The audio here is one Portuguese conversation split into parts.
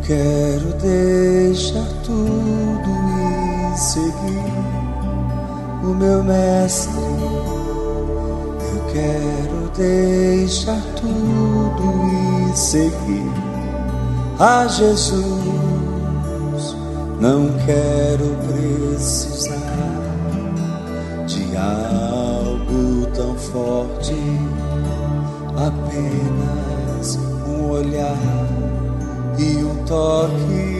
quero deixar tudo e seguir o meu mestre. Eu quero deixar tudo e seguir a Jesus. Não quero precisar de algo tão forte, apenas um olhar e um toque.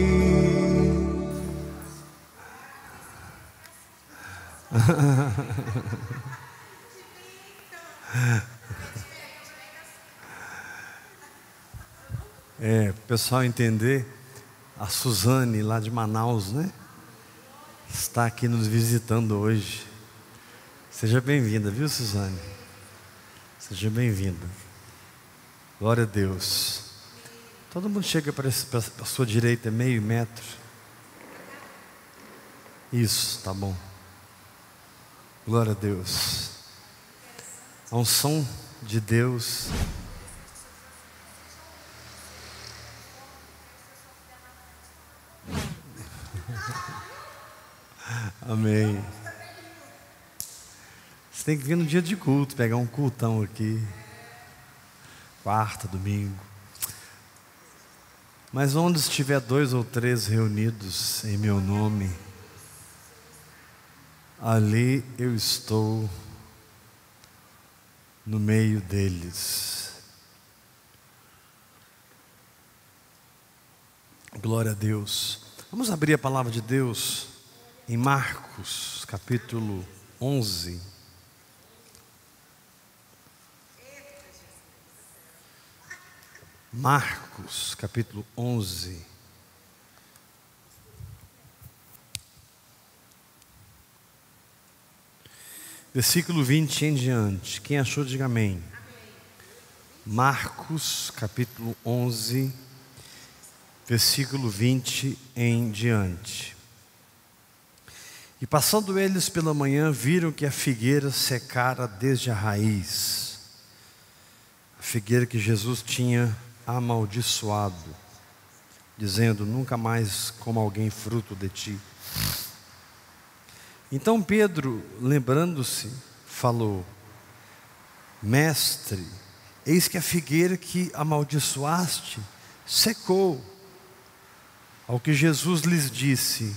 O pessoal entender, a Suzane lá de Manaus, né? Está aqui nos visitando hoje. Seja bem-vinda, viu, Suzane? Seja bem-vinda. Glória a Deus. Todo mundo chega para a sua direita, meio metro. Isso, tá bom. Glória a Deus. A unção de Deus. Amém. Você tem que vir no dia de culto, pegar um cultão aqui. Quarta, domingo. Mas onde estiver 2 ou 3 reunidos em meu nome, ali eu estou no meio deles. Glória a Deus. Vamos abrir a palavra de Deus em Marcos, capítulo 11. Marcos, capítulo 11. Versículo 20 em diante. Quem achou, diga amém. Marcos, capítulo 11, versículo 20 em diante. E passando eles pela manhã, viram que a figueira secara desde a raiz. A figueira que Jesus tinha amaldiçoado, dizendo: nunca mais coma alguém fruto de ti. Então Pedro, lembrando-se, falou: Mestre, eis que a figueira que amaldiçoaste secou. Ao que Jesus lhes disse: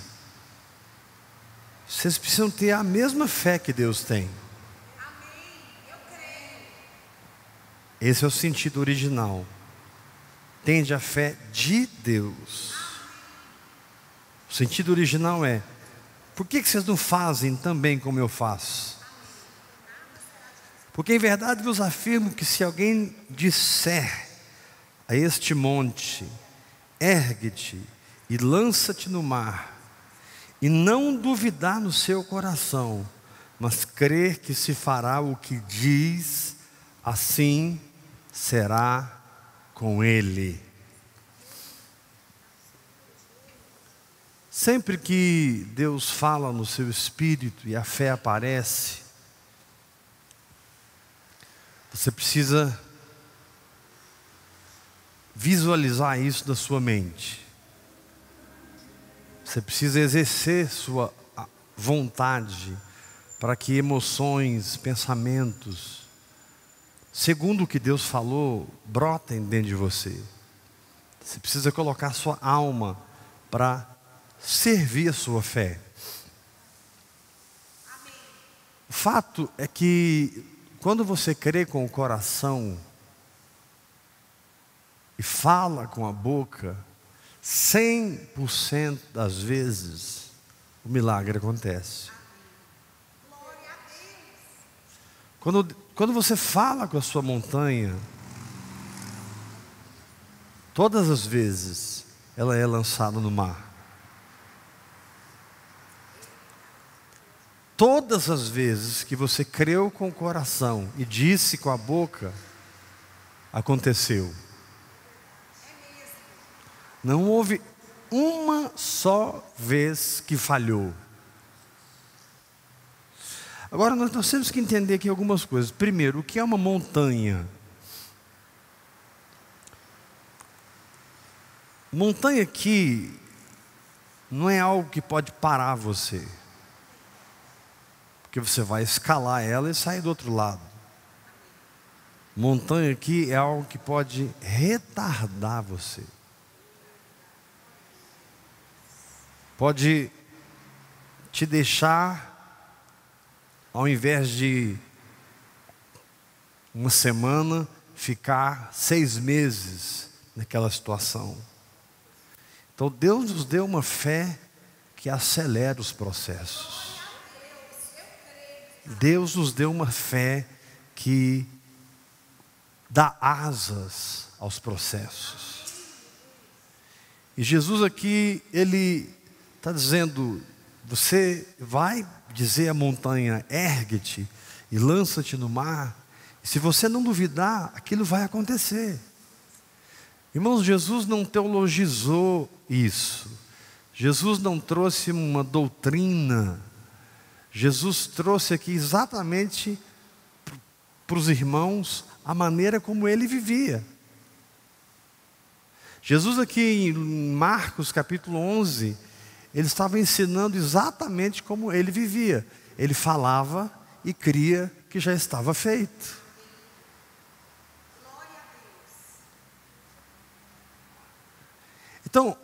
vocês precisam ter a mesma fé que Deus tem. Esse é o sentido original. Tende a fé de Deus. O sentido original é: por que vocês não fazem também como eu faço? Porque em verdade vos afirmo que se alguém disser a este monte: ergue-te e lança-te no mar, e não duvidar no seu coração, mas crer que se fará o que diz, assim será com ele. Sempre que Deus fala no seu espírito e a fé aparece, você precisa visualizar isso na sua mente. Você precisa exercer sua vontade para que emoções, pensamentos, segundo o que Deus falou, brotem dentro de você. Você precisa colocar sua alma para servir a sua fé. O fato é que quando você crê com o coração e fala com a boca, 100% das vezes o milagre acontece. Quando você fala com a sua montanha, todas as vezes ela é lançada no mar. Todas as vezes que você creu com o coração e disse com a boca, aconteceu. Não houve uma só vez que falhou. Agora nós temos que entender aqui algumas coisas. Primeiro, o que é uma montanha? Montanha aqui não é algo que pode parar você, porque você vai escalar ela e sair do outro lado. Montanha aqui é algo que pode retardar você. Pode te deixar, ao invés de uma semana, ficar 6 meses naquela situação. Então Deus nos deu uma fé que acelera os processos. Deus nos deu uma fé que dá asas aos processos. E Jesus aqui, Ele está dizendo: você vai dizer à montanha, ergue-te e lança-te no mar. E se você não duvidar, aquilo vai acontecer. Irmãos, Jesus não teologizou isso. Jesus não trouxe uma doutrina. Jesus trouxe aqui exatamente para os irmãos a maneira como ele vivia. Jesus aqui em Marcos capítulo 11, ele estava ensinando exatamente como ele vivia. Ele falava e cria que já estava feito. Então,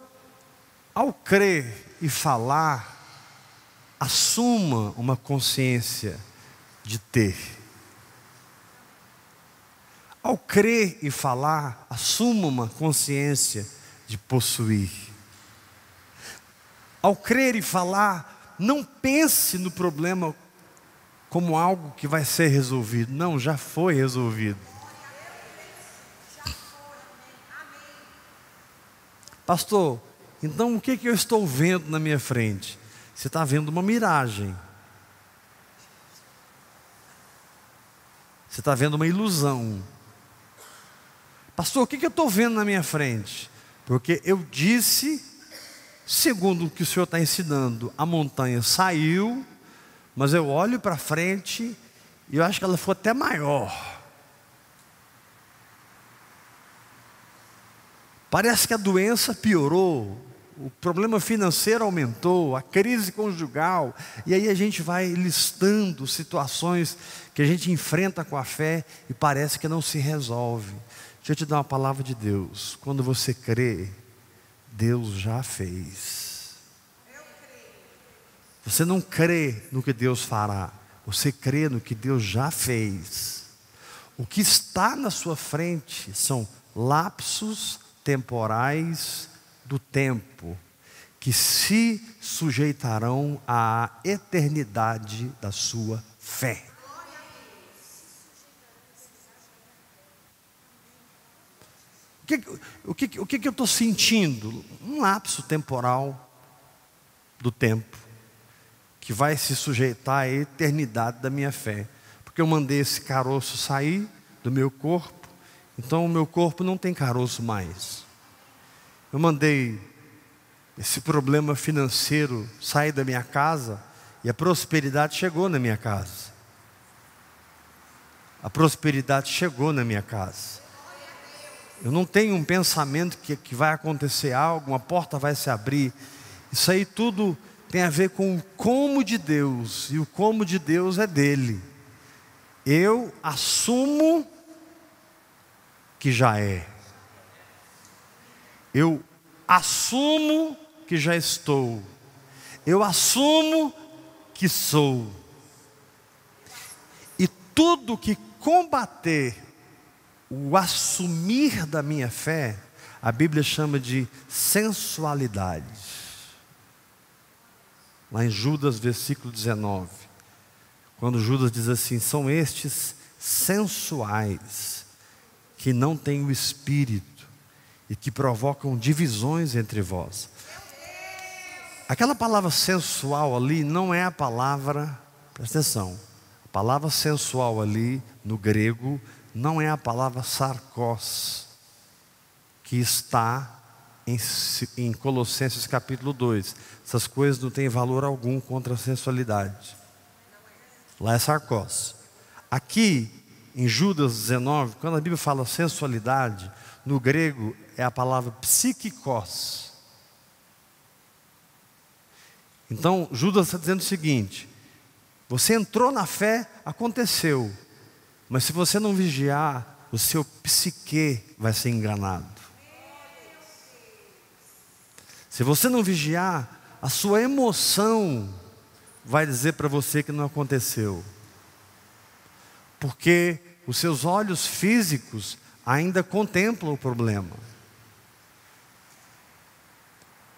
ao crer e falar, assuma uma consciência de ter. Ao crer e falar, assuma uma consciência de possuir. Ao crer e falar, não pense no problema como algo que vai ser resolvido. Não, já foi resolvido. Pastor, então o que eu estou vendo na minha frente? Você está vendo uma miragem. Você está vendo uma ilusão. Pastor, o que eu estou vendo na minha frente? Porque eu disse, segundo o que o Senhor está ensinando, a montanha saiu, mas eu olho para frente e eu acho que ela foi até maior. Parece que a doença piorou, o problema financeiro aumentou, a crise conjugal, e aí a gente vai listando situações que a gente enfrenta com a fé e parece que não se resolve. Deixa eu te dar uma palavra de Deus. Quando você crê, Deus já fez. Você não crê no que Deus fará, você crê no que Deus já fez. O que está na sua frente são lapsos temporais do tempo, que se sujeitarão à eternidade da sua fé. O que eu estou sentindo? Um lapso temporal do tempo, que vai se sujeitar à eternidade da minha fé. Porque eu mandei esse caroço sair do meu corpo, então o meu corpo não tem caroço mais. Eu mandei esse problema financeiro sair da minha casa e a prosperidade chegou na minha casa. A prosperidade chegou na minha casa. Eu não tenho um pensamento que vai acontecer algo, uma porta vai se abrir. Isso aí tudo tem a ver com o como de Deus, e o como de Deus é dele. Eu assumo que já é. Eu assumo que já estou. Eu assumo que sou. E tudo que combater o assumir da minha fé, a Bíblia chama de sensualidade. Lá em Judas, versículo 19, quando Judas diz assim: são estes sensuais, que não têm o Espírito, e que provocam divisões entre vós. Aquela palavra sensual ali não é a palavra, presta atenção, a palavra sensual ali no grego não é a palavra sarkos, que está em Colossenses capítulo 2. Essas coisas não têm valor algum contra a sensualidade. Lá é sarkos. Aqui em Judas 19, quando a Bíblia fala sensualidade, no grego é a palavra psíquicos. Então, Judas está dizendo o seguinte: você entrou na fé, aconteceu, mas se você não vigiar, o seu psique vai ser enganado. Se você não vigiar, a sua emoção vai dizer para você que não aconteceu. Porque os seus olhos físicos ainda contemplam o problema.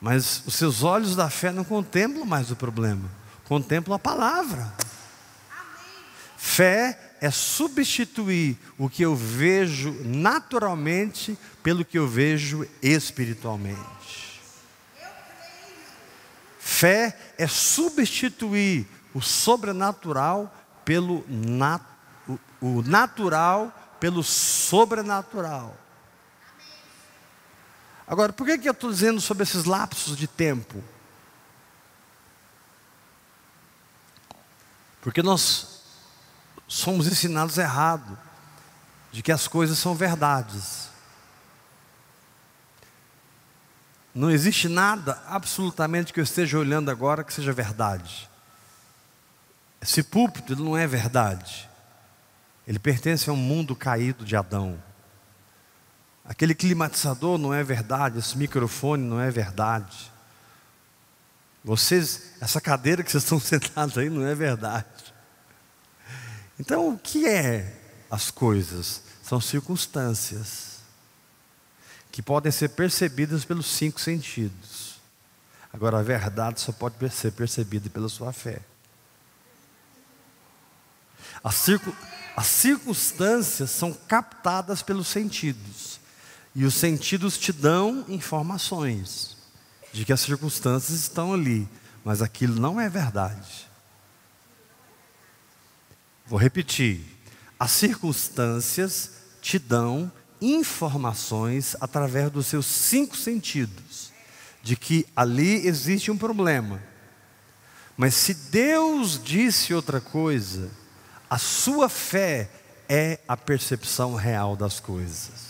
Mas os seus olhos da fé não contemplam mais o problema, contemplam a palavra. Fé é substituir o que eu vejo naturalmente pelo que eu vejo espiritualmente. Fé é substituir o sobrenatural pelo o natural pelo sobrenatural. Agora, por que eu estou dizendo sobre esses lapsos de tempo? Porque nós somos ensinados errado, de que as coisas são verdades. Não existe nada, absolutamente, que eu esteja olhando agora que seja verdade. Esse púlpito ele não é verdade. Ele pertence a um mundo caído de Adão. Aquele climatizador não é verdade, esse microfone não é verdade. Essa cadeira que vocês estão sentados aí não é verdade. Então, o que é as coisas? São circunstâncias que podem ser percebidas pelos 5 sentidos. Agora, a verdade só pode ser percebida pela sua fé. As circunstâncias são captadas pelos sentidos. E os sentidos te dão informações de que as circunstâncias estão ali, mas aquilo não é verdade. Vou repetir. As circunstâncias te dão informações através dos seus 5 sentidos, de que ali existe um problema. Mas se Deus disse outra coisa, a sua fé é a percepção real das coisas.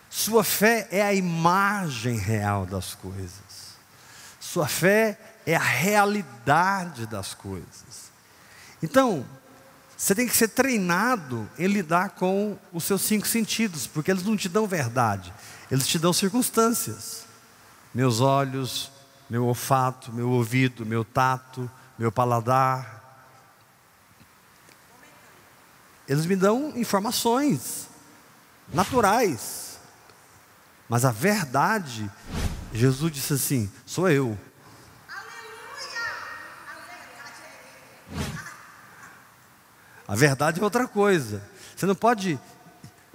Sua fé é a imagem real das coisas. Sua fé é a realidade das coisas. Então, você tem que ser treinado em lidar com os seus 5 sentidos, porque eles não te dão verdade, eles te dão circunstâncias. Meus olhos, meu olfato, meu ouvido, meu tato, meu paladar. Eles me dão informações naturais. Mas a verdade, Jesus disse assim: sou eu. A verdade é outra coisa. Você não pode,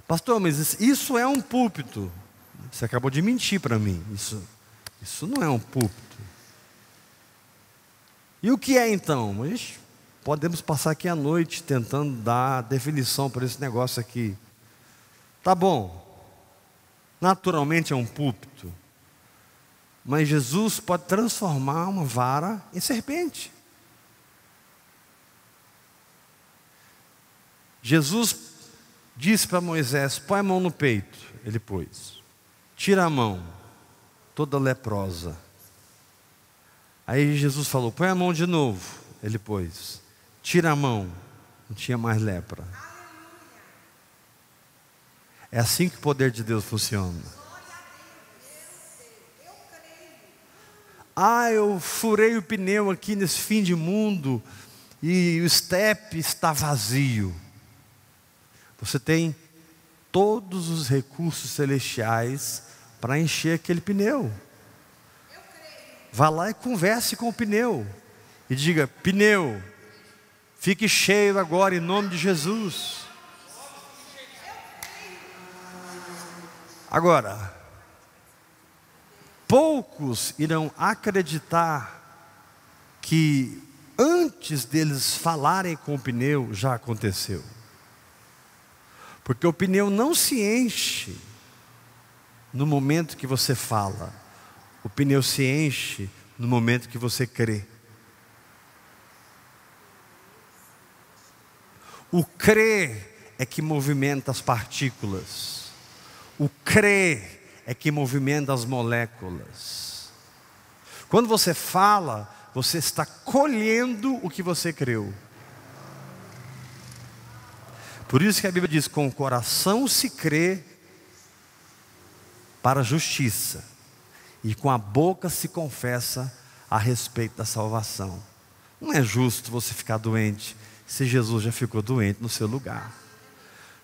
pastor, mas isso é um púlpito. Você acabou de mentir para mim. Isso não é um púlpito. E o que é então? Podemos passar aqui a noite tentando dar definição para esse negócio aqui. Tá bom. Naturalmente é um púlpito, mas Jesus pode transformar uma vara em serpente. Jesus disse para Moisés: põe a mão no peito. Ele pôs. Tira a mão, toda leprosa. Aí Jesus falou: põe a mão de novo. Ele pôs. Tira a mão, não tinha mais lepra. É assim que o poder de Deus funciona. Eu furei o pneu aqui nesse fim de mundo e o estepe está vazio. Você tem todos os recursos celestiais para encher aquele pneu. Vá lá e converse com o pneu e diga: pneu, fique cheio agora em nome de Jesus. Agora, poucos irão acreditar que antes deles falarem com o pneu já aconteceu. Porque o pneu não se enche no momento que você fala. O pneu se enche no momento que você crê. O crer é que movimenta as partículas. O crer é que movimenta as moléculas. Quando você fala, você está colhendo o que você creu. Por isso que a Bíblia diz: com o coração se crê para a justiça, e com a boca se confessa a respeito da salvação. Não é justo você ficar doente se Jesus já ficou doente no seu lugar.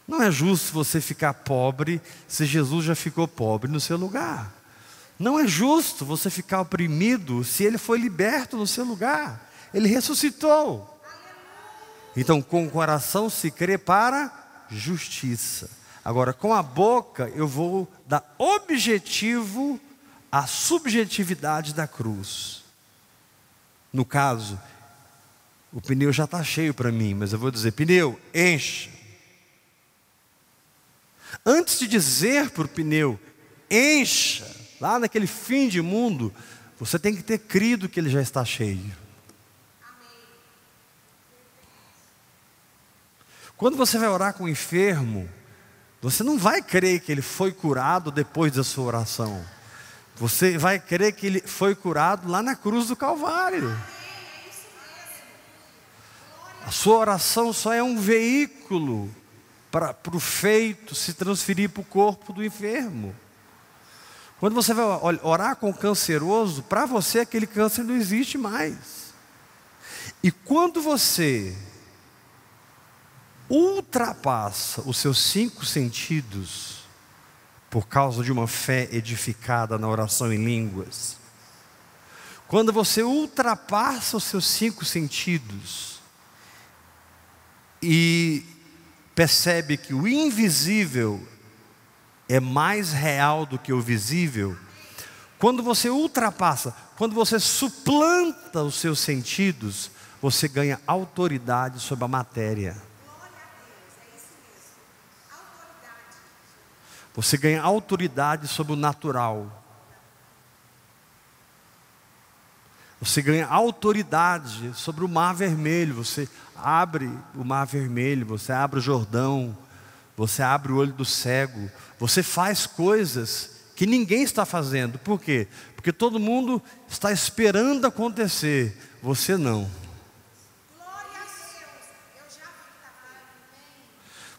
Não é justo você ficar pobre se Jesus já ficou pobre no seu lugar. Não é justo você ficar oprimido se Ele foi liberto no seu lugar. Ele ressuscitou. Então, com o coração se crê para justiça. Agora, com a boca eu vou dar objetivo à subjetividade da cruz. No caso, o pneu já está cheio para mim, mas eu vou dizer: pneu, encha. Antes de dizer para o pneu, encha, lá naquele fim de mundo, você tem que ter crido que ele já está cheio. Quando você vai orar com o enfermo, você não vai crer que ele foi curado depois da sua oração. Você vai crer que ele foi curado lá na cruz do Calvário. A sua oração só é um veículo para o feito se transferir para o corpo do enfermo. Quando você vai orar com o canceroso, para você aquele câncer não existe mais. E quando você ultrapassa os seus 5 sentidos, por causa de uma fé edificada na oração em línguas, quando você ultrapassa os seus 5 sentidos e percebe que o invisível é mais real do que o visível, quando você ultrapassa, quando você suplanta os seus sentidos, você ganha autoridade sobre a matéria. Você ganha autoridade sobre o natural. Você ganha autoridade sobre o Mar Vermelho. Você abre o Mar Vermelho, você abre o Jordão, você abre o olho do cego. Você faz coisas que ninguém está fazendo. Por quê? Porque todo mundo está esperando acontecer. Você não.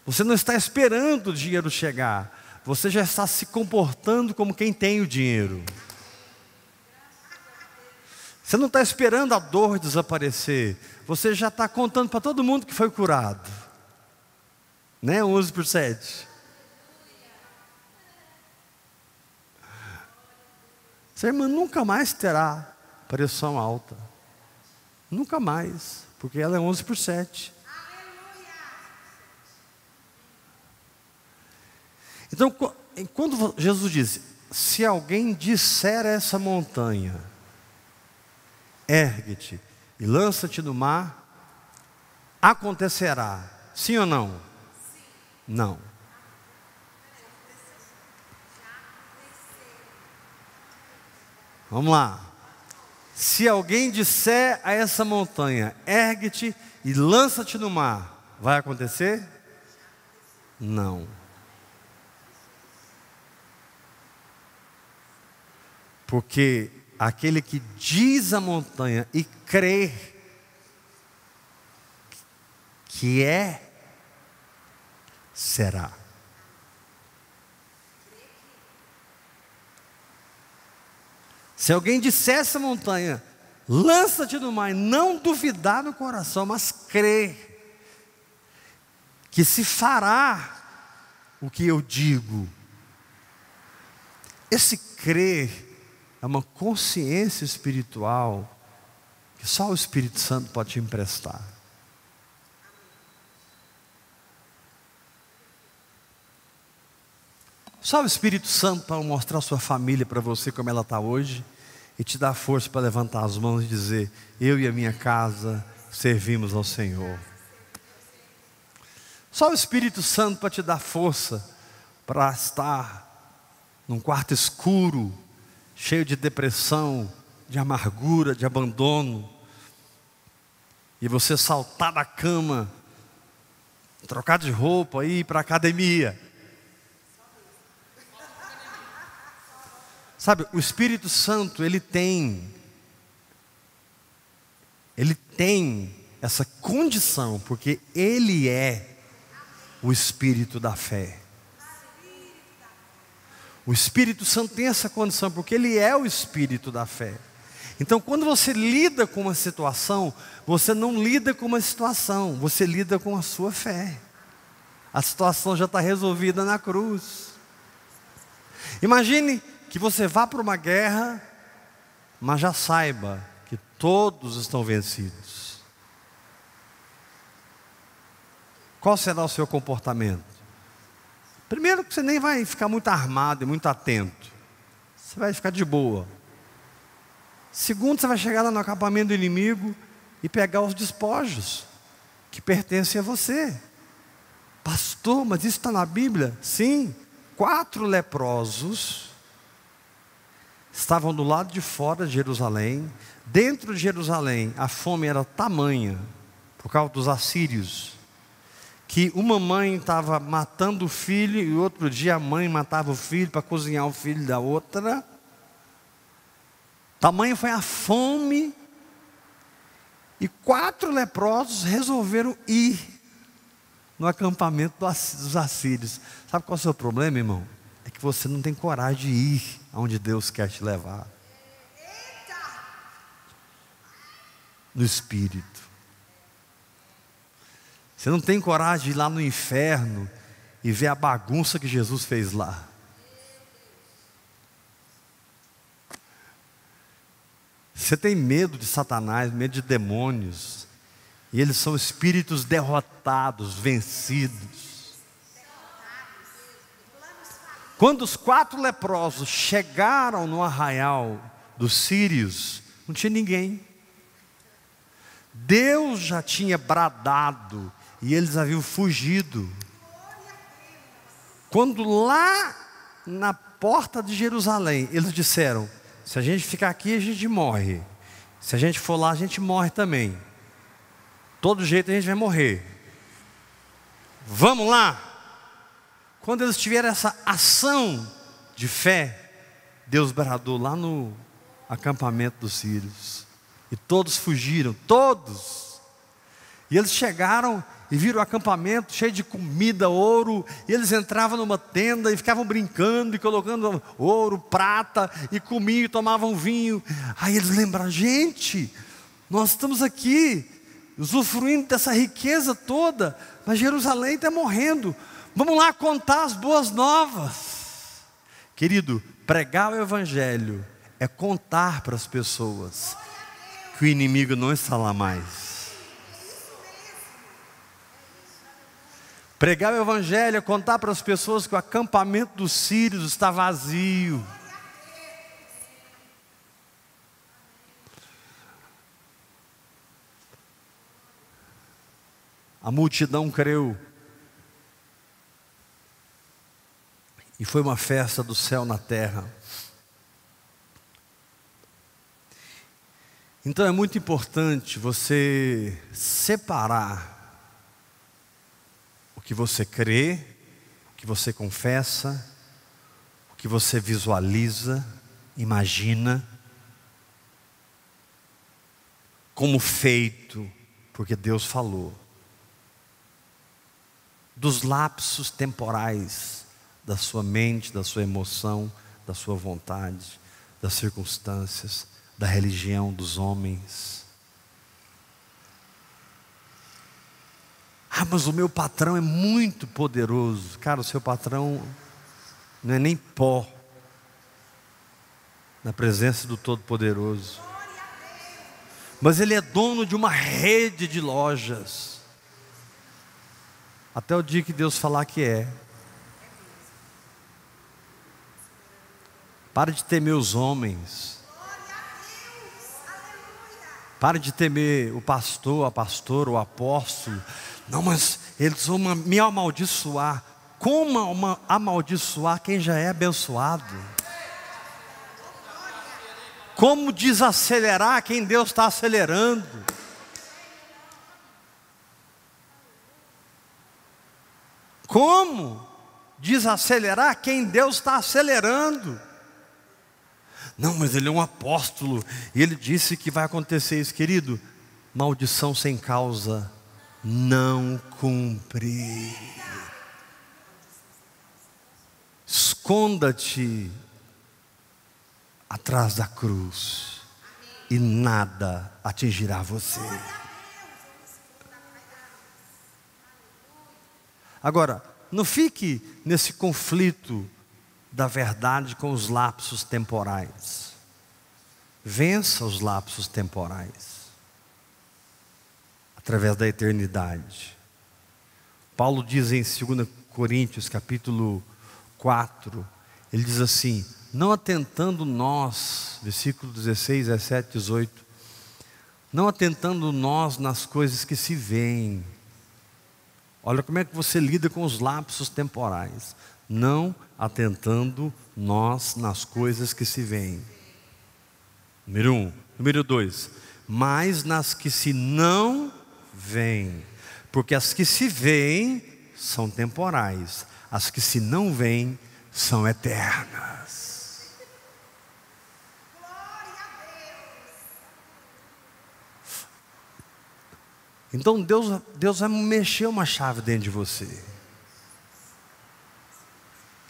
Você não está esperando o dinheiro chegar. Você já está se comportando como quem tem o dinheiro. Você não está esperando a dor desaparecer. Você já está contando para todo mundo que foi curado. Né? 11/7. Essa irmã nunca mais terá pressão alta. Nunca mais. Porque ela é 11/7. Então, quando Jesus diz: se alguém disser a essa montanha, ergue-te e lança-te no mar, acontecerá. Sim ou não? Sim. Não. Vamos lá. Se alguém disser a essa montanha, ergue-te e lança-te no mar, vai acontecer? Não. Porque aquele que diz a montanha e crê que é, será. Se alguém disser essa montanha, lança-te no mar, e não duvidar no coração, mas crer que se fará o que eu digo. Esse crer é uma consciência espiritual que só o Espírito Santo pode te emprestar. Só o Espírito Santo para mostrar a sua família para você como ela está hoje e te dar força para levantar as mãos e dizer: eu e a minha casa servimos ao Senhor. Só o Espírito Santo para te dar força para estar num quarto escuro, cheio de depressão, de amargura, de abandono, e você saltar da cama, trocar de roupa e ir para a academia. Sabe, o Espírito Santo, ele tem essa condição, porque ele é o Espírito da fé. O Espírito Santo tem essa condição, porque ele é o Espírito da fé. Então, quando você lida com uma situação, você não lida com uma situação, você lida com a sua fé. A situação já está resolvida na cruz. Imagine que você vá para uma guerra, mas já saiba que todos estão vencidos. Qual será o seu comportamento? Primeiro, que você nem vai ficar muito armado e muito atento. Você vai ficar de boa. Segundo, você vai chegar lá no acampamento do inimigo e pegar os despojos que pertencem a você. Pastor, mas isso está na Bíblia? Sim. 4 leprosos estavam do lado de fora de Jerusalém. Dentro de Jerusalém, a fome era tamanha, por causa dos assírios, que uma mãe estava matando o filho, e outro dia a mãe matava o filho para cozinhar o filho da outra. Tamanho foi a fome, e 4 leprosos resolveram ir no acampamento dos assírios. Sabe qual é o seu problema, irmão? É que você não tem coragem de ir aonde Deus quer te levar. No Espírito. Você não tem coragem de ir lá no inferno e ver a bagunça que Jesus fez lá. Você tem medo de Satanás, medo de demônios. E eles são espíritos derrotados, vencidos. Quando os 4 leprosos chegaram no arraial dos sírios, não tinha ninguém. Deus já tinha bradado e eles haviam fugido. Quando lá na porta de Jerusalém, eles disseram: se a gente ficar aqui, a gente morre. Se a gente for lá, a gente morre também. Todo jeito a gente vai morrer. Vamos lá. Quando eles tiveram essa ação de fé, Deus bradou lá no acampamento dos sírios. E todos fugiram, todos. E eles chegaram e viram o acampamento cheio de comida, ouro. E eles entravam numa tenda e ficavam brincando e colocando ouro, prata, e comiam e tomavam vinho. Aí eles lembraram: gente, nós estamos aqui usufruindo dessa riqueza toda, mas Jerusalém está morrendo. Vamos lá contar as boas novas. Querido, pregar o Evangelho é contar para as pessoas que o inimigo não está lá mais. Pregar o Evangelho é contar para as pessoas que o acampamento dos sírios está vazio. A multidão creu. E foi uma festa do céu na terra. Então é muito importante você separar o que você crê, o que você confessa, o que você visualiza, imagina, como feito, porque Deus falou, dos lapsos temporais da sua mente, da sua emoção, da sua vontade, das circunstâncias, da religião dos homens. Ah, mas o meu patrão é muito poderoso. Cara, o seu patrão não é nem pó na presença do Todo-Poderoso. Mas ele é dono de uma rede de lojas. Até o dia que Deus falar que é. Pare de temer os homens. Pare de temer o pastor, a pastora, o apóstolo. Não, mas eles vão me amaldiçoar. Como amaldiçoar quem já é abençoado? Como desacelerar quem Deus está acelerando? Como desacelerar quem Deus está acelerando? Não, mas ele é um apóstolo, e ele disse que vai acontecer isso. Querido, maldição sem causa não cumpre. Esconda-te atrás da cruz e nada atingirá você. Agora, não fique nesse conflito da verdade com os lapsos temporais. Vença os lapsos temporais através da eternidade. Paulo diz em 2 Coríntios capítulo 4, ele diz assim: não atentando nós, versículo 16, 17, 18, não atentando nós nas coisas que se veem. Olha como é que você lida com os lapsos temporais. Não atentando nós nas coisas que se veem. Número 1. Número 2. Mas nas que se não veem. Porque as que se veem são temporais. As que se não veem são eternas. Então Deus vai mexer uma chave dentro de você.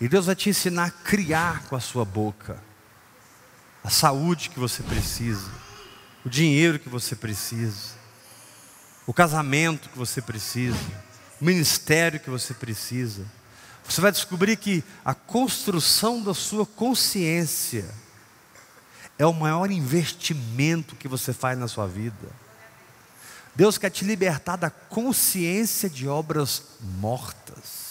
E Deus vai te ensinar a criar com a sua boca a saúde que você precisa, o dinheiro que você precisa, o casamento que você precisa, o ministério que você precisa. Você vai descobrir que a construção da sua consciência é o maior investimento que você faz na sua vida. Deus quer te libertar da consciência de obras mortas.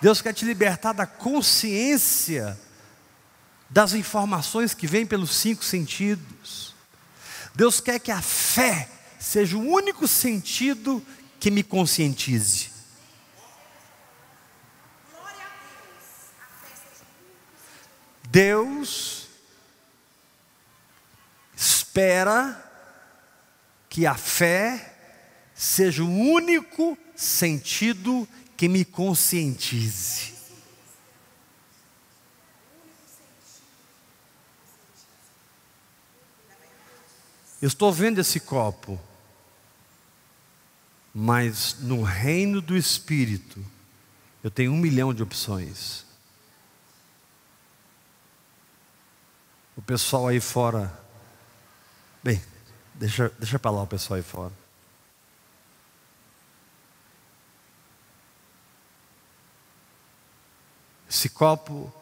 Deus quer te libertar da consciência das informações que vêm pelos 5 sentidos. Deus quer que a fé seja o único sentido que me conscientize. Deus espera que a fé seja o único sentido que me conscientize. Eu estou vendo esse copo, mas no reino do Espírito eu tenho 1 milhão de opções. O pessoal aí fora, bem, deixa para lá o pessoal aí fora. Esse copo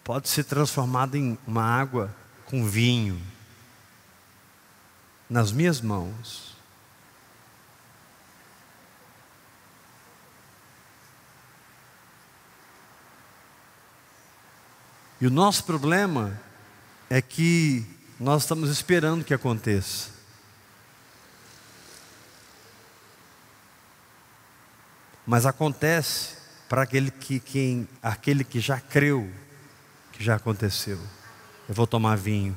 pode ser transformado em uma água com vinho nas minhas mãos. E o nosso problema é que nós estamos esperando que aconteça. Mas acontece para aquele que já creu que já aconteceu. Eu vou tomar vinho.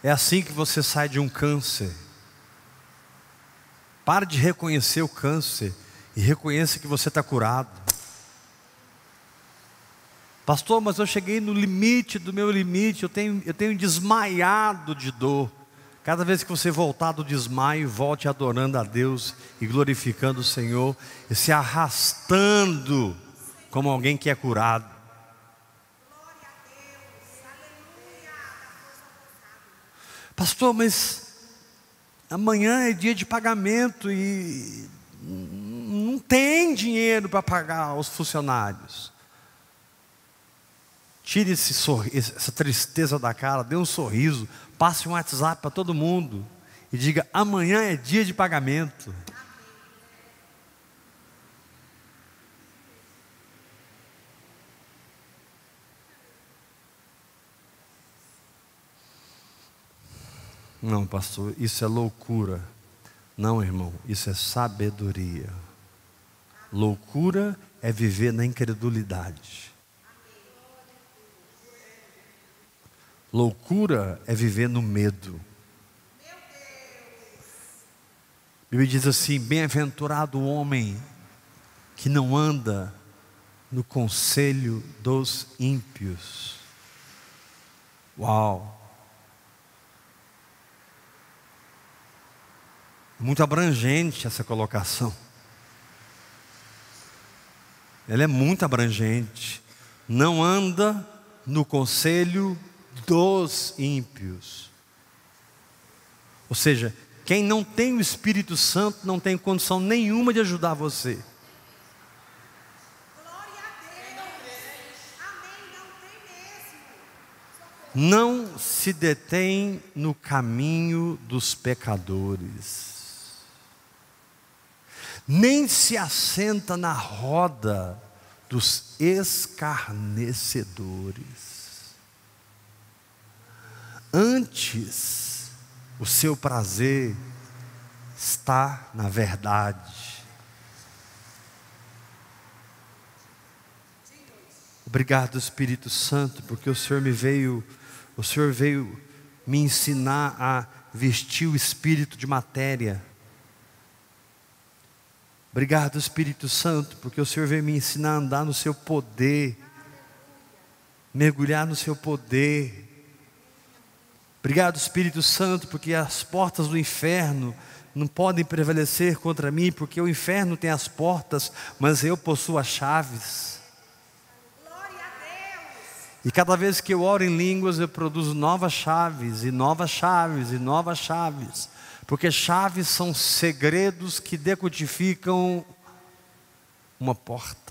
É assim que você sai de um câncer. Pare de reconhecer o câncer e reconheça que você está curado. Pastor, mas eu cheguei no limite do meu limite, eu tenho desmaiado de dor. Cada vez que você voltar do desmaio, volte adorando a Deus e glorificando o Senhor e se arrastando como alguém que é curado. Pastor, mas amanhã é dia de pagamento e não tem dinheiro para pagar os funcionários. Tire essa tristeza da cara, dê um sorriso, passe um WhatsApp para todo mundo e diga: amanhã é dia de pagamento. Não, pastor, isso é loucura. Não, irmão, isso é sabedoria. Loucura é viver na incredulidade. Loucura é viver no medo. Bíblia diz assim: bem-aventurado o homem que não anda no conselho dos ímpios. Uau! Muito abrangente essa colocação. Ela é muito abrangente. Não anda no conselho dos ímpios. Ou seja, quem não tem o Espírito Santo não tem condição nenhuma de ajudar você. Não se detém no caminho dos pecadores, nem se assenta na roda dos escarnecedores. Antes, o seu prazer está na verdade. Obrigado, Espírito Santo, porque o Senhor veio me ensinar a vestir o espírito de matéria. Obrigado, Espírito Santo, porque o Senhor veio me ensinar a andar no seu poder, mergulhar no seu poder. Obrigado, Espírito Santo, porque as portas do inferno não podem prevalecer contra mim, porque o inferno tem as portas, mas eu possuo as chaves. E cada vez que eu oro em línguas, eu produzo novas chaves, e novas chaves, e novas chaves. Porque chaves são segredos que decodificam uma porta.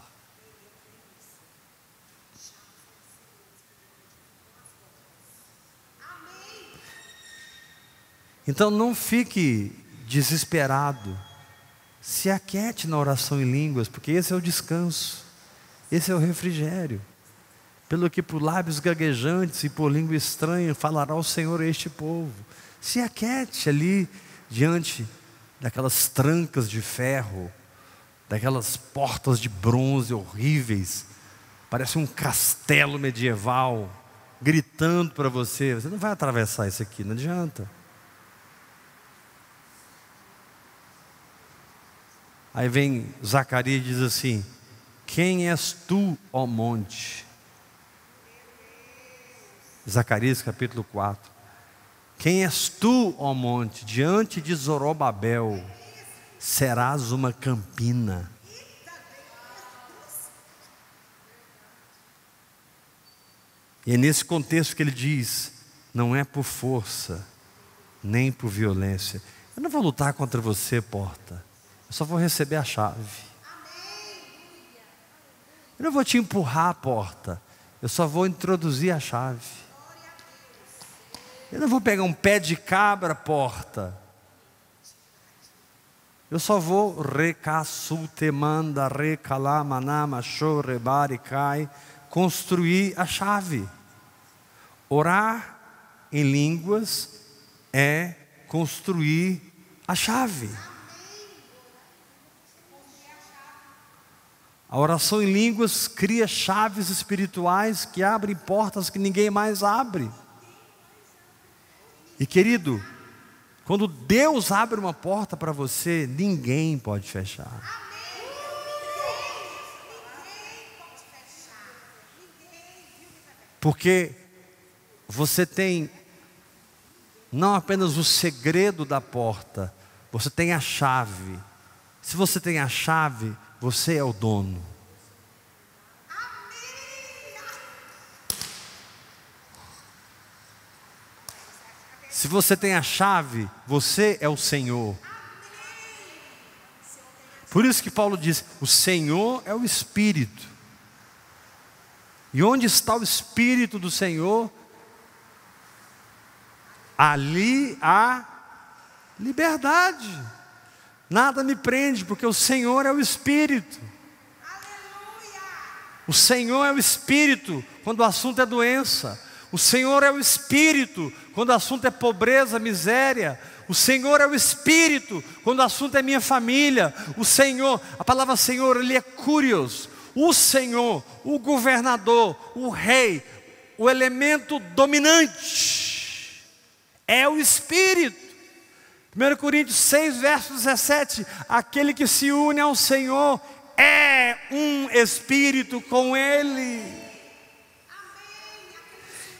Então não fique desesperado. Se aquiete na oração em línguas, porque esse é o descanso. Esse é o refrigério. Pelo que por lábios gaguejantes e por língua estranha falará o Senhor a este povo. Se aquiete ali diante daquelas trancas de ferro, daquelas portas de bronze horríveis, parece um castelo medieval, gritando para você: você não vai atravessar isso aqui, não adianta. Aí vem Zacarias e diz assim: quem és tu, ó monte? Zacarias capítulo 4. Quem és tu, ó monte? Diante de Zorobabel serás uma campina. E é nesse contexto que ele diz: não é por força, nem por violência. Eu não vou lutar contra você, porta. Eu só vou receber a chave. Eu não vou te empurrar, porta. Eu só vou introduzir a chave. Eu não vou pegar um pé de cabra, porta. Eu só vou recassutemanda, recalamanama, chorebaricai, construir a chave. Orar em línguas é construir a chave. A oração em línguas cria chaves espirituais que abrem portas que ninguém mais abre. E querido, quando Deus abre uma porta para você, ninguém pode fechar. Porque você tem não apenas o segredo da porta, você tem a chave. Se você tem a chave, você é o dono. Se você tem a chave, você é o Senhor. Por isso que Paulo diz: o Senhor é o Espírito. E onde está o Espírito do Senhor, ali há liberdade. Nada me prende, porque o Senhor é o Espírito. O Senhor é o Espírito quando o assunto é doença. O Senhor é o Espírito quando o assunto é pobreza, miséria. O Senhor é o Espírito quando o assunto é minha família. O Senhor, a palavra Senhor, ele é Kyrios. O Senhor, o governador, o rei, o elemento dominante é o Espírito. 1 Coríntios 6, verso 17, aquele que se une ao Senhor é um espírito com Ele.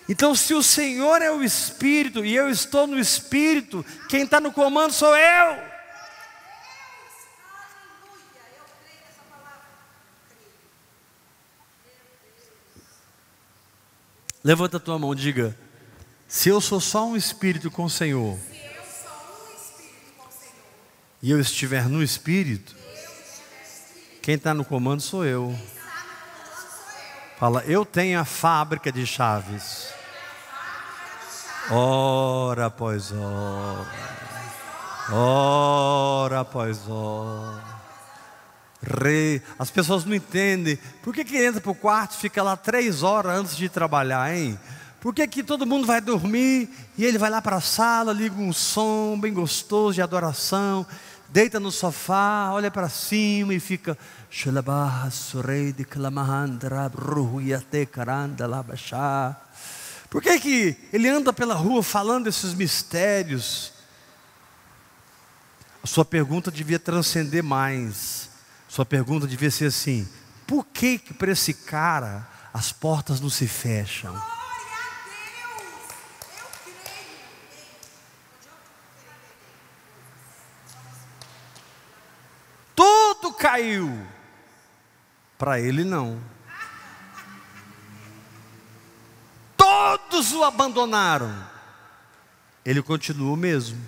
Então, se o Senhor é o Espírito e eu estou no Espírito, quem está no comando sou eu. Levanta a tua mão, diga: se eu sou só um Espírito com o Senhor, e eu estiver no Espírito, quem está no comando sou eu. Fala, eu tenho a fábrica de chaves. Hora após hora, hora após hora. As pessoas não entendem. Por que entra para o quarto e fica lá 3 horas antes de trabalhar, hein? Por que todo mundo vai dormir e ele vai lá para a sala, liga um som bem gostoso de adoração, deita no sofá, olha para cima e fica... Por que ele anda pela rua falando esses mistérios? A sua pergunta devia transcender mais. Sua pergunta devia ser assim: por que para esse cara as portas não se fecham? Tudo caiu. Para ele não. Todos o abandonaram. Ele continua o mesmo.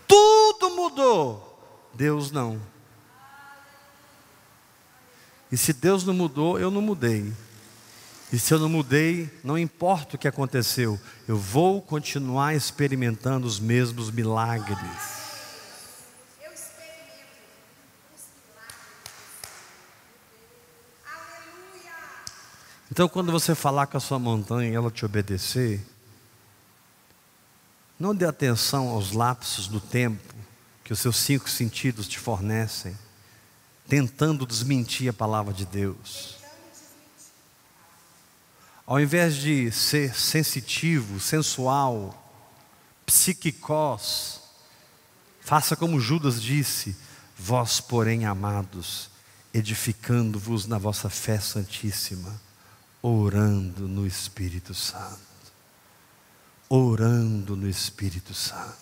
Tudo mudou. Deus não. E se Deus não mudou, eu não mudei. E se eu não mudei, não importa o que aconteceu, eu vou continuar experimentando os mesmos milagres. Então, quando você falar com a sua montanha e ela te obedecer, não dê atenção aos lapsos do tempo que os seus 5 sentidos te fornecem, tentando desmentir a palavra de Deus. Ao invés de ser sensitivo, sensual, psiquicós, faça como Judas disse: vós, porém, amados, edificando-vos na vossa fé santíssima, orando no Espírito Santo. Orando no Espírito Santo.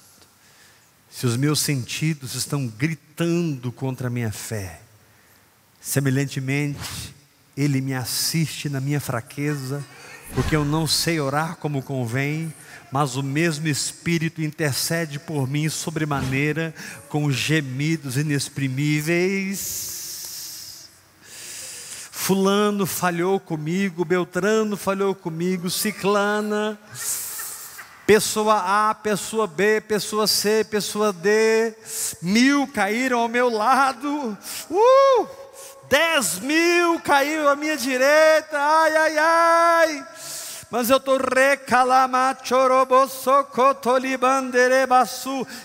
Se os meus sentidos estão gritando contra a minha fé, semelhantemente, Ele me assiste na minha fraqueza, porque eu não sei orar como convém, mas o mesmo Espírito intercede por mim sobremaneira, com gemidos inexprimíveis. Fulano falhou comigo, Beltrano falhou comigo, Ciclana, pessoa A, pessoa B, pessoa C, pessoa D, 1000 caíram ao meu lado, 10.000 caíram à minha direita, ai, ai, ai, mas eu estou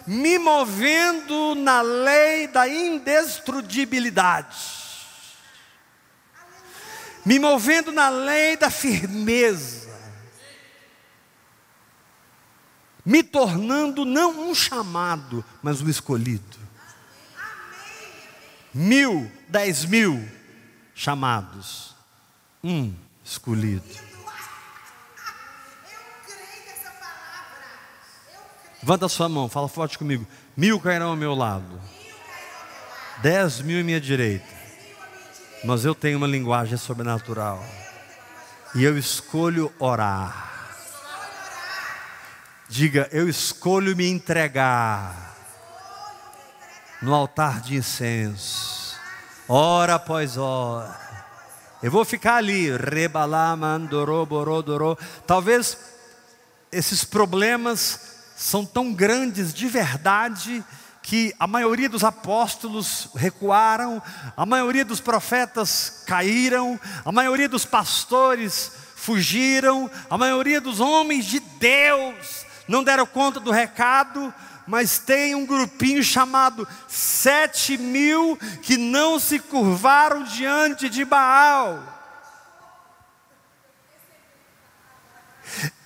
me movendo na lei da indestrutibilidade. Me movendo na lei da firmeza, me tornando não um chamado, mas um escolhido. 1000, 10.000 chamados, um escolhido. Levanta a sua mão, fala forte comigo. 1000 cairão ao meu lado, 10.000 à minha direita. Mas eu tenho uma linguagem sobrenatural. E eu escolho orar. Diga, eu escolho me entregar no altar de incenso, hora após hora. Eu vou ficar ali, talvez esses problemas são tão grandes de verdade que a maioria dos apóstolos recuaram, a maioria dos profetas caíram, a maioria dos pastores fugiram, a maioria dos homens de Deus não deram conta do recado, mas tem um grupinho chamado 7.000 que não se curvaram diante de Baal.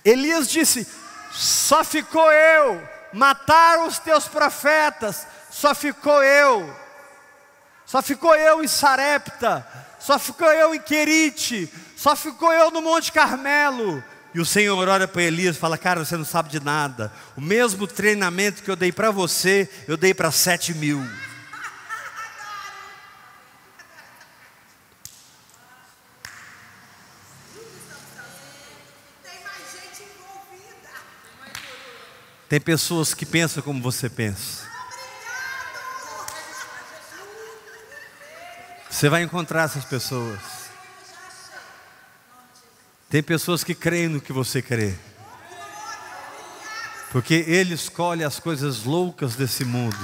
Elias disse: só ficou eu mataram os teus profetas, só ficou eu em Sarepta, só ficou eu em Querite, só ficou eu no Monte Carmelo. E o Senhor olha para Elias e fala: cara, você não sabe de nada, o mesmo treinamento que eu dei para você, eu dei para 7.000. Tem pessoas que pensam como você pensa. Você vai encontrar essas pessoas. Tem pessoas que creem no que você crê, porque Ele escolhe as coisas loucas desse mundo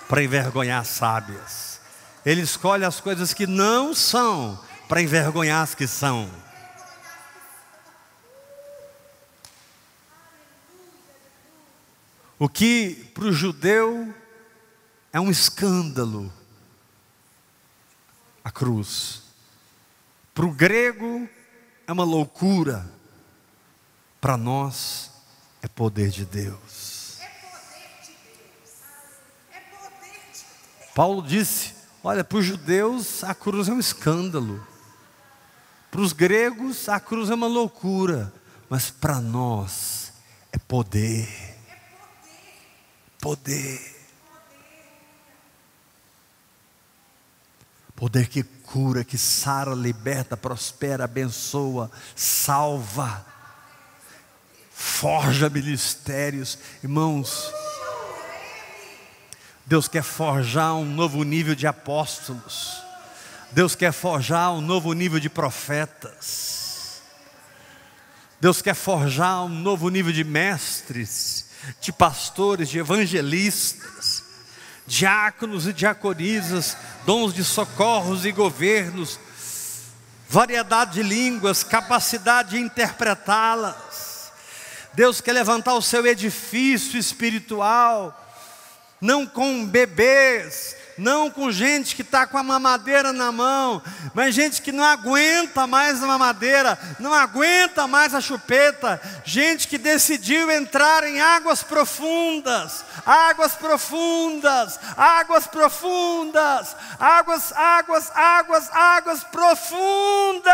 para envergonhar as sábias. Ele escolhe as coisas que não são para envergonhar as que são. O que para o judeu é um escândalo, a cruz. Para o grego é uma loucura. Para nós é poder de Deus. Paulo disse: olha, para os judeus a cruz é um escândalo. Para os gregos a cruz é uma loucura. Mas para nós é poder. Poder. Poder que cura, que sara, liberta, prospera, abençoa, salva, forja ministérios. Irmãos, Deus quer forjar um novo nível de apóstolos. Deus quer forjar um novo nível de profetas. Deus quer forjar um novo nível de mestres, de pastores, de evangelistas, diáconos e diaconisas, dons de socorros e governos, variedade de línguas, capacidade de interpretá-las. Deus quer levantar o seu edifício espiritual, não com bebês, não com gente que está com a mamadeira na mão, mas gente que não aguenta mais a mamadeira, não aguenta mais a chupeta, gente que decidiu entrar em águas profundas, águas profundas, águas profundas, águas profundas.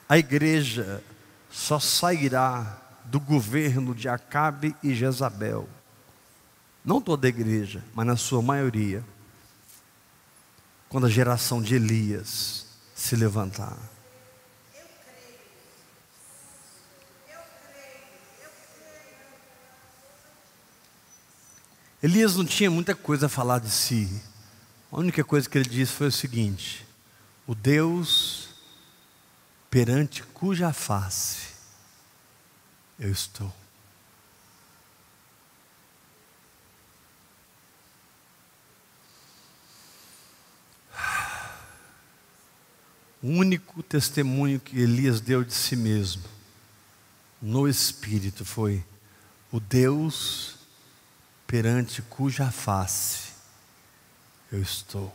A igreja só sairá do governo de Acabe e Jezabel, não toda a igreja, mas na sua maioria, quando a geração de Elias se levantar. Elias não tinha muita coisa a falar de si. A única coisa que ele disse foi o seguinte: o Deus perante cuja face eu estou. O único testemunho que Elias deu de si mesmo no Espírito foi: o Deus perante cuja face eu estou.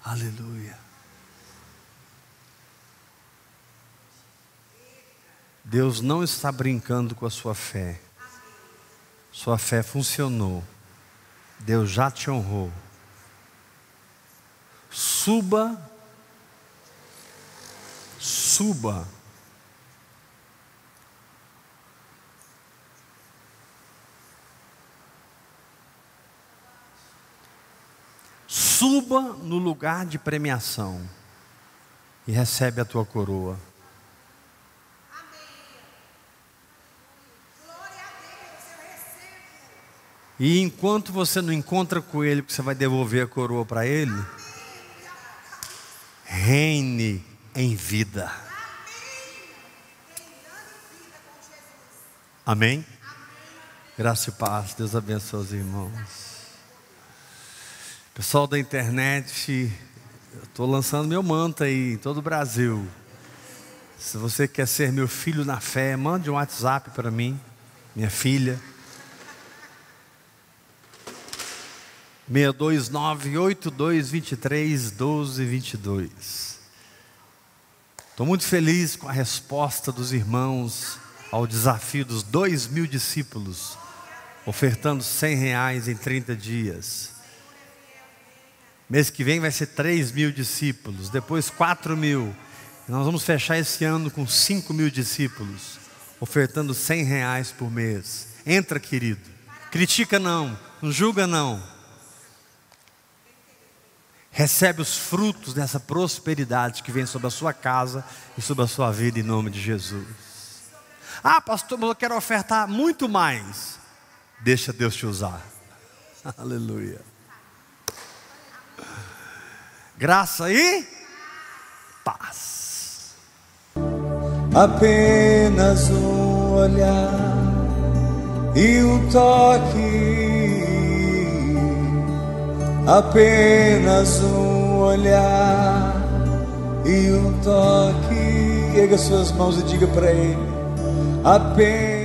Aleluia. Deus não está brincando com a sua fé. Sua fé funcionou. Deus já te honrou. Suba no lugar de premiação e recebe a tua coroa. E enquanto você não encontra com Ele, porque você vai devolver a coroa para Ele, reine em vida. Amém? Graça e paz. Deus abençoe os irmãos. Pessoal da internet, eu estou lançando meu manto aí em todo o Brasil. Se você quer ser meu filho na fé, mande um WhatsApp para mim, minha filha. 629-8223-1222. Estou muito feliz com a resposta dos irmãos ao desafio dos 2.000 discípulos, ofertando R$100 em 30 dias. Mês que vem vai ser 3.000 discípulos, depois 4.000. Nós vamos fechar esse ano com 5.000 discípulos, ofertando R$100 por mês. Entra, querido. Critica não julga não. Recebe os frutos dessa prosperidade que vem sobre a sua casa e sobre a sua vida, em nome de Jesus. Ah, pastor, mas eu quero ofertar muito mais. Deixa Deus te usar. Aleluia. Graça e paz. Apenas um olhar e um toque. Apenas um olhar e um toque. Erga suas mãos e diga para Ele: apenas